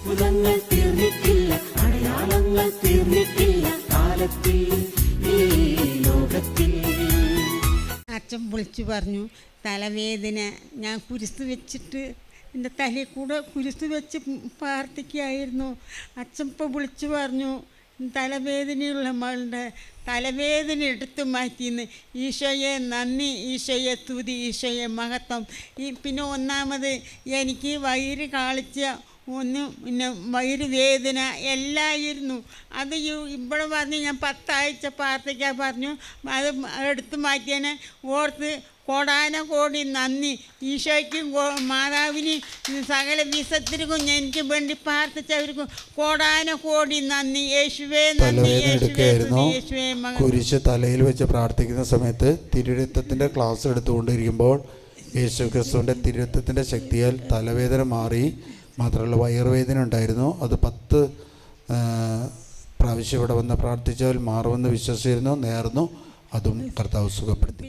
അത്ഭുതങ്ങൾ തീർന്നിട്ടില്ല, അടയാളങ്ങൾ തീർന്നിട്ടില്ല കാലത്തിൽ ഈ ലോകത്തിൽ. അച്ഛൻ വിളിച്ചു പറഞ്ഞു തലവേദന. ഞാൻ കുരിശ് വെച്ചിട്ട് എൻ്റെ തലയിൽ കൂടെ കുരിശ് വെച്ച് പ്രാർത്ഥിക്കുകയായിരുന്നു. അച്ഛൻ ഇപ്പോൾ വിളിച്ചു പറഞ്ഞു തലവേദനയുള്ള മകളുടെ തലവേദന എടുത്തു മാറ്റിയെന്ന്. ഈശോയെ നന്ദി, ഈശോയെ തുതി, ഈശോയെ മഹത്വം. പിന്നെ ഒന്നാമത് എനിക്ക് വയിറ് കാളിച്ച പിന്നെ വയിറ് വേദന എല്ലായിരുന്നു. അത് ഇവിടെ പറഞ്ഞ് ഞാൻ 10 ആഴ്ച പ്രാർത്ഥിക്കാൻ പറഞ്ഞു. അത് എടുത്തു മാറ്റിയതിനെ ഓർത്ത് കോടാനകോടി നന്ദി. ഈശോയ്ക്കും മാതാവിന് സകല വിശത്തിനും എനിക്ക് വേണ്ടി പ്രാർത്ഥിച്ചവർക്കും കോടാനകോടി നന്ദി. യേശുവേ നന്ദി, യേശുവേ മകൻ. കുരിശ് തലയിൽ വെച്ച് പ്രാർത്ഥിക്കുന്ന സമയത്ത് തിരുരക്തത്തിൻ്റെ ക്ലാസ് എടുത്തുകൊണ്ടിരിക്കുമ്പോൾ യേശു ക്രിസ്തുവിൻ്റെ തിരുരക്തത്തിൻ്റെ ശക്തിയാൽ തലവേദന മാറി. മാത്രമല്ല വയറുവേദന ഉണ്ടായിരുന്നു. അത് 10 പ്രാവശ്യം ഇവിടെ വന്ന് പ്രാർത്ഥിച്ചാൽ മാറുമെന്ന് വിശ്വസിച്ചിരുന്നു. നേർന്നു. അതും കർത്താവ് സുഖപ്പെടുത്തി.